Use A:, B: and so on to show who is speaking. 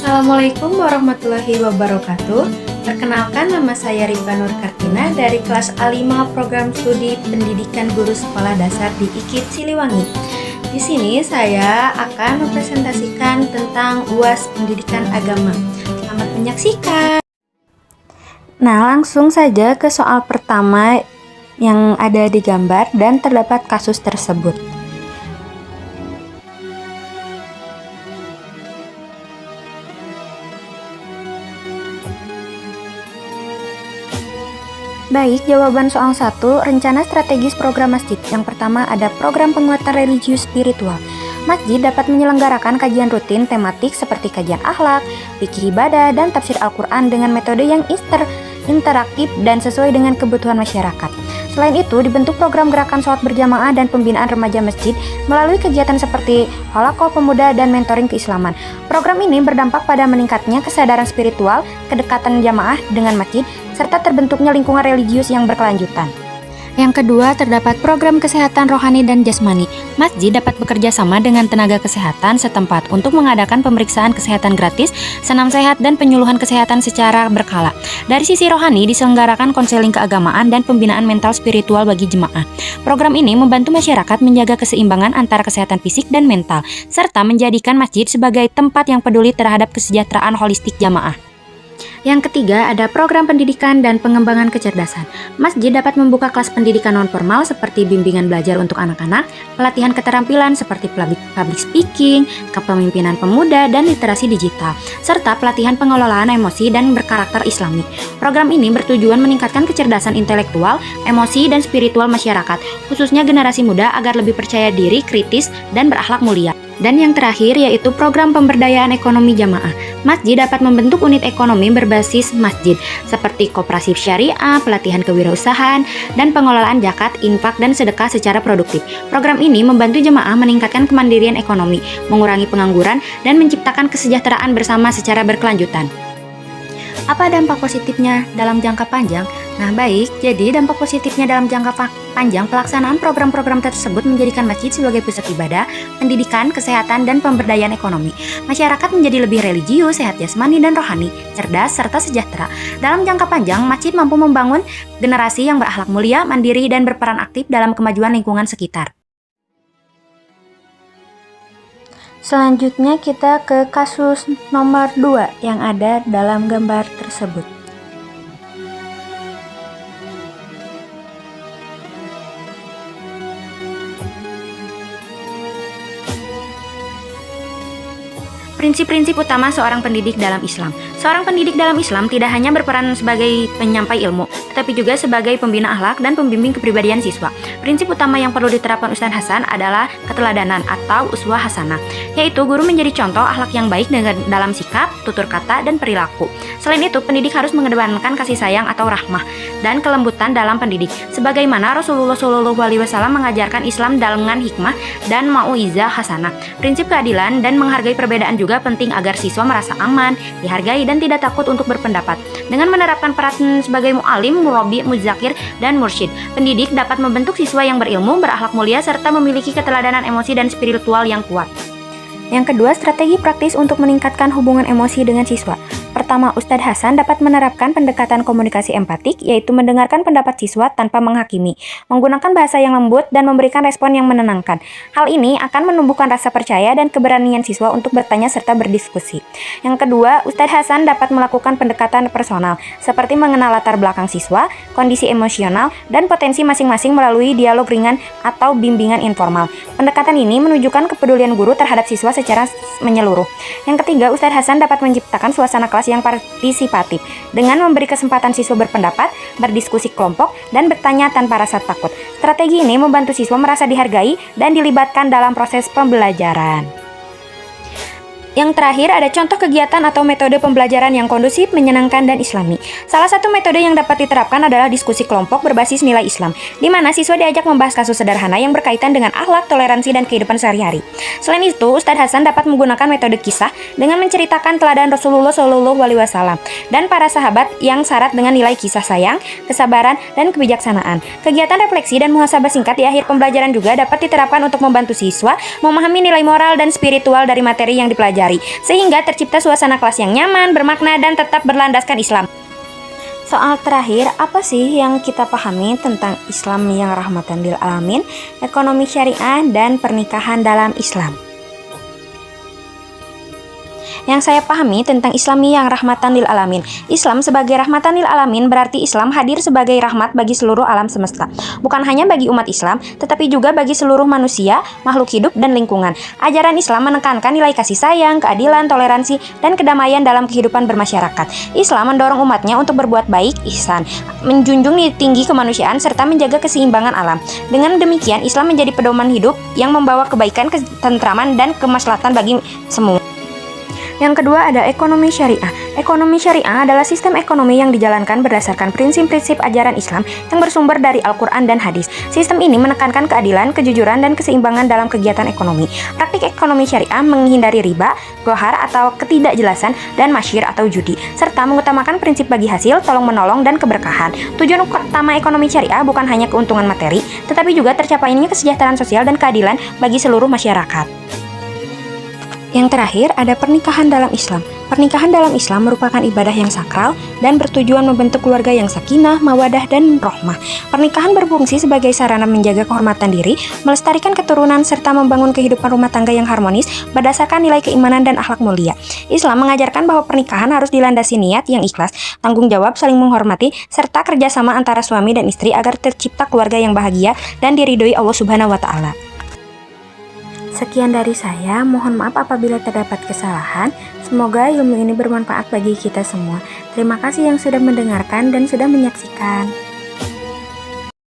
A: Assalamualaikum warahmatullahi wabarakatuh. Perkenalkan, nama saya Rifa Nur Kartina dari kelas A5 Program Studi Pendidikan Guru Sekolah Dasar di IKIP Siliwangi. Di sini saya akan mempresentasikan tentang UAS Pendidikan Agama. Selamat menyaksikan. Nah, langsung saja ke soal pertama yang ada di gambar dan terdapat kasus tersebut. Baik, jawaban soal 1, rencana strategis program masjid. Yang pertama ada program penguatan religius spiritual. Masjid dapat menyelenggarakan kajian rutin tematik seperti kajian akhlak, fikih ibadah, dan tafsir Al-Quran dengan metode yang interaktif dan sesuai dengan kebutuhan masyarakat. Selain itu, dibentuk program gerakan sholat berjamaah dan pembinaan remaja masjid melalui kegiatan seperti halaqah pemuda dan mentoring keislaman. Program ini berdampak pada meningkatnya kesadaran spiritual, kedekatan jamaah dengan masjid, serta terbentuknya lingkungan religius yang berkelanjutan. Yang kedua, terdapat program kesehatan rohani dan jasmani. Masjid dapat bekerja sama dengan tenaga kesehatan setempat untuk mengadakan pemeriksaan kesehatan gratis, senam sehat, dan penyuluhan kesehatan secara berkala. Dari sisi rohani, diselenggarakan konseling keagamaan dan pembinaan mental spiritual bagi jemaah. Program ini membantu masyarakat menjaga keseimbangan antara kesehatan fisik dan mental, serta menjadikan masjid sebagai tempat yang peduli terhadap kesejahteraan holistik jamaah. Yang ketiga, ada program pendidikan dan pengembangan kecerdasan. Masjid dapat membuka kelas pendidikan non-formal seperti bimbingan belajar untuk anak-anak, pelatihan keterampilan seperti public speaking, kepemimpinan pemuda, dan literasi digital, serta pelatihan pengelolaan emosi dan berkarakter islami. Program ini bertujuan meningkatkan kecerdasan intelektual, emosi, dan spiritual masyarakat, khususnya generasi muda agar lebih percaya diri, kritis, dan berakhlak mulia. Dan yang terakhir yaitu program pemberdayaan ekonomi jamaah. Masjid dapat membentuk unit ekonomi berbasis masjid seperti koperasi syariah, pelatihan kewirausahaan, dan pengelolaan zakat, infak, dan sedekah secara produktif. Program ini membantu jemaah meningkatkan kemandirian ekonomi, mengurangi pengangguran, dan menciptakan kesejahteraan bersama secara berkelanjutan. Apa dampak positifnya dalam jangka panjang? Nah baik, jadi dampak positifnya dalam jangka panjang pelaksanaan program-program tersebut menjadikan masjid sebagai pusat ibadah, pendidikan, kesehatan, dan pemberdayaan ekonomi. Masyarakat menjadi lebih religius, sehat jasmani dan rohani, cerdas, serta sejahtera. Dalam jangka panjang, masjid mampu membangun generasi yang berakhlak mulia, mandiri, dan berperan aktif dalam kemajuan lingkungan sekitar. Selanjutnya kita ke kasus nomor 2 yang ada dalam gambar tersebut. Prinsip-prinsip utama seorang pendidik dalam Islam. Seorang pendidik dalam Islam tidak hanya berperan sebagai penyampai ilmu, tetapi juga sebagai pembina akhlak dan pembimbing kepribadian siswa. Prinsip utama yang perlu diterapkan Ustadz Hasan adalah keteladanan atau uswah hasanah, yaitu guru menjadi contoh akhlak yang baik dalam sikap, tutur kata, dan perilaku. Selain itu, pendidik harus mengedepankan kasih sayang atau rahmah dan kelembutan dalam pendidik, sebagaimana Rasulullah SAW mengajarkan Islam dengan hikmah dan mau'izah hasanah. Prinsip keadilan dan menghargai perbedaan juga penting agar siswa merasa aman, dihargai, dan tidak takut untuk berpendapat. Dengan menerapkan peran sebagai mu'alim, murabbi, muzakir, dan mursyid, pendidik dapat membentuk siswa yang berilmu, berakhlak mulia, serta memiliki keteladanan emosi dan spiritual yang kuat. Yang kedua, strategi praktis untuk meningkatkan hubungan emosi dengan siswa. Pertama, Ustadz Hasan dapat menerapkan pendekatan komunikasi empatik, yaitu mendengarkan pendapat siswa tanpa menghakimi, menggunakan bahasa yang lembut, dan memberikan respon yang menenangkan. Hal ini akan menumbuhkan rasa percaya dan keberanian siswa untuk bertanya serta berdiskusi. Yang kedua, Ustadz Hasan dapat melakukan pendekatan personal, seperti mengenal latar belakang siswa, kondisi emosional, dan potensi masing-masing melalui dialog ringan atau bimbingan informal. Pendekatan ini menunjukkan kepedulian guru terhadap siswa secara menyeluruh. Yang ketiga, Ustadz Hasan dapat menciptakan suasana kelas yang partisipatif dengan memberi kesempatan siswa berpendapat, berdiskusi kelompok, dan bertanya tanpa rasa takut. Strategi ini membantu siswa merasa dihargai dan dilibatkan dalam proses pembelajaran. Yang terakhir ada contoh kegiatan atau metode pembelajaran yang kondusif, menyenangkan, dan islami. Salah satu metode yang dapat diterapkan adalah diskusi kelompok berbasis nilai Islam, di mana siswa diajak membahas kasus sederhana yang berkaitan dengan akhlak, toleransi, dan kehidupan sehari-hari. Selain itu, Ustadz Hasan dapat menggunakan metode kisah dengan menceritakan teladan Rasulullah SAW dan para sahabat yang syarat dengan nilai kisah sayang, kesabaran, dan kebijaksanaan. Kegiatan refleksi dan muhasabah singkat di akhir pembelajaran juga dapat diterapkan untuk membantu siswa memahami nilai moral dan spiritual dari materi yang dipelajari dipelajari, sehingga tercipta suasana kelas yang nyaman, bermakna, dan tetap berlandaskan Islam. Soal terakhir, apa sih yang kita pahami tentang Islam yang rahmatan lil alamin, ekonomi syariah, dan pernikahan dalam Islam? Yang saya pahami tentang Islami yang rahmatan lil alamin. Islam sebagai rahmatan lil alamin berarti Islam hadir sebagai rahmat bagi seluruh alam semesta. Bukan hanya bagi umat Islam, tetapi juga bagi seluruh manusia, makhluk hidup, dan lingkungan. Ajaran Islam menekankan nilai kasih sayang, keadilan, toleransi, dan kedamaian dalam kehidupan bermasyarakat. Islam mendorong umatnya untuk berbuat baik, ihsan, menjunjung tinggi kemanusiaan, serta menjaga keseimbangan alam. Dengan demikian, Islam menjadi pedoman hidup yang membawa kebaikan, ketentraman, dan kemaslahatan bagi semua. Yang kedua ada ekonomi syariah. Ekonomi syariah adalah sistem ekonomi yang dijalankan berdasarkan prinsip-prinsip ajaran Islam yang bersumber dari Al-Quran dan hadis. Sistem ini menekankan keadilan, kejujuran, dan keseimbangan dalam kegiatan ekonomi. Praktik ekonomi syariah menghindari riba, gohar atau ketidakjelasan, dan masyir atau judi, serta mengutamakan prinsip bagi hasil, tolong-menolong, dan keberkahan. Tujuan utama ekonomi syariah bukan hanya keuntungan materi, tetapi juga tercapainya kesejahteraan sosial dan keadilan bagi seluruh masyarakat. Yang terakhir ada pernikahan dalam Islam. Pernikahan dalam Islam merupakan ibadah yang sakral dan bertujuan membentuk keluarga yang sakinah, mawadah, dan rohmah. Pernikahan berfungsi sebagai sarana menjaga kehormatan diri, melestarikan keturunan, serta membangun kehidupan rumah tangga yang harmonis berdasarkan nilai keimanan dan akhlak mulia. Islam mengajarkan bahwa pernikahan harus dilandasi niat yang ikhlas, tanggung jawab, saling menghormati, serta kerjasama antara suami dan istri agar tercipta keluarga yang bahagia dan diridhoi Allah Subhanahu wa Ta'ala. Sekian dari saya, mohon maaf apabila terdapat kesalahan. Semoga ilmu ini bermanfaat bagi kita semua. Terima kasih yang sudah mendengarkan dan sudah menyaksikan.